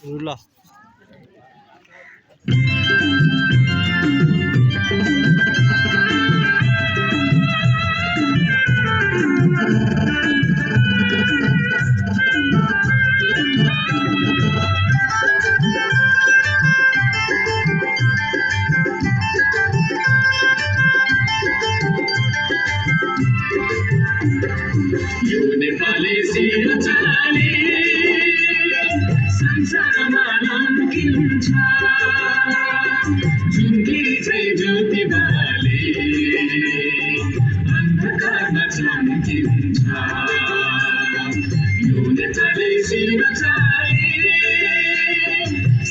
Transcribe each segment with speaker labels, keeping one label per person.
Speaker 1: सुरु ल
Speaker 2: यो नेपाली सिरचाली संसारमा नम्किन्छ झुम्किरी चाहिँ ज्योति बाले अन्धकारमा चम्किन्छ यो नेपाली सिरचाली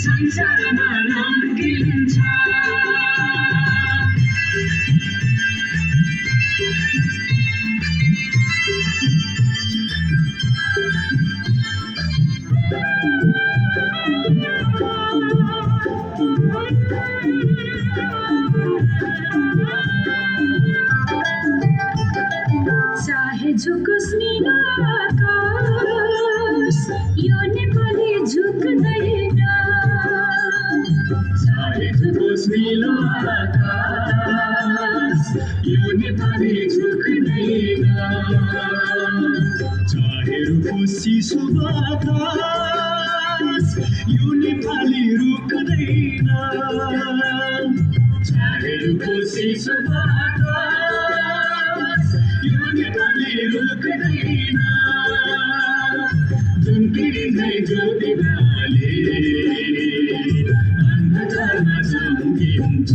Speaker 2: संसारमा नम्किन्छ
Speaker 3: चाहे झुकोस् नीलो आकाश यो नेपाली झुक्दैन
Speaker 2: चाहे झुकोस् नीलो आकाश यो नेपाली झुक्दैन चाहे रुखोस् चिसो बातास यो नेपाली रुक्दैन चाहे रुखोस् चिसो बातास यो नेपाली रुक्दैन झुम्किरी चाहिँ ज्योति बाले अन्धकारमा चम्किन्छ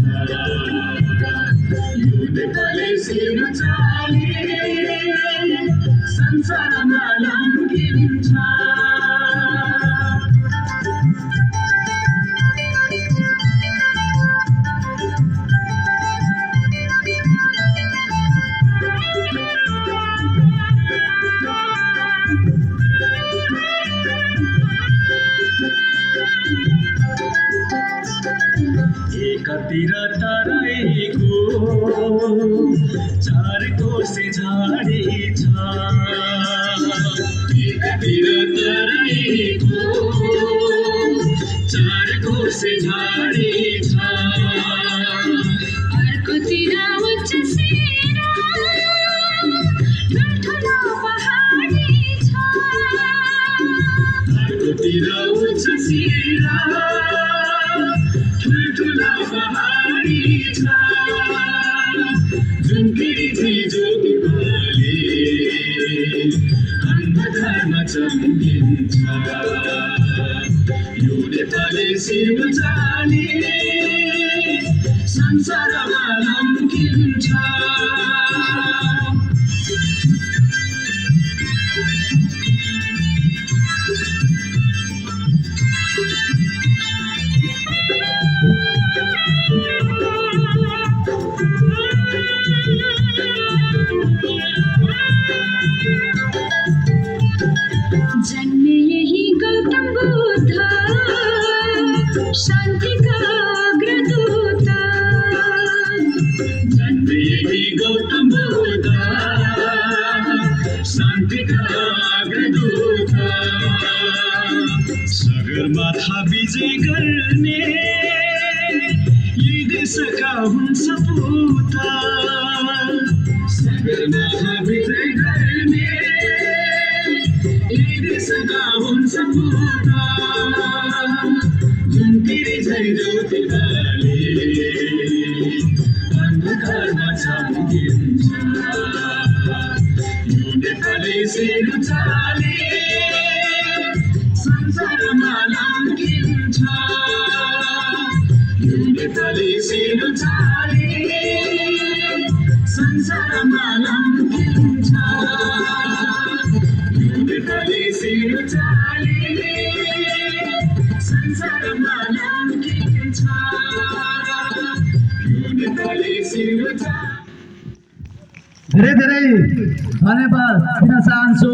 Speaker 2: यो नेपाली सिरचाली संसारमा लम्किन्छ एकातिर तराईको चार कोसे झाडी छ एकातिर तराईको चार कोसे झाडी छ
Speaker 3: अर्कोतिर उच्च सिरा ठुल्ठुलो पहाडी छ
Speaker 2: अर्कोतिर उच्च सिरा ठुल्ठुला पहाडी छ झुम्किरी चाहिँ ज्योति बाले अन्धकारमा चम्किन्छ यो नेपाली सिरचाली संसारमा लम्किन्छ
Speaker 3: जन्मे यही गौतम बुद्ध शान्ति का अग्रदूत
Speaker 2: जन्मे यही गौतम बुद्ध शान्ति का अग्रदूत सगरमाथा विजय गर्ने यही देशका हुन् सपूत सगरमाथा विजय गर्ने यही देशका हुन् सपूत झुम्किरी चाहिँ ज्योति बाले अन्धकारमा चम्किन्छ यो नेपाली सिरचाली संसारमा लम्किन्छ यो नेपाली सिरचाली संसारमा लम्किन्छ यो नेपाली सिरचाली संसारमा लम्किन्छ यो नेपाली सिरचाली
Speaker 4: धेरै धेरै धन्यवाद दिन चाहन्छु।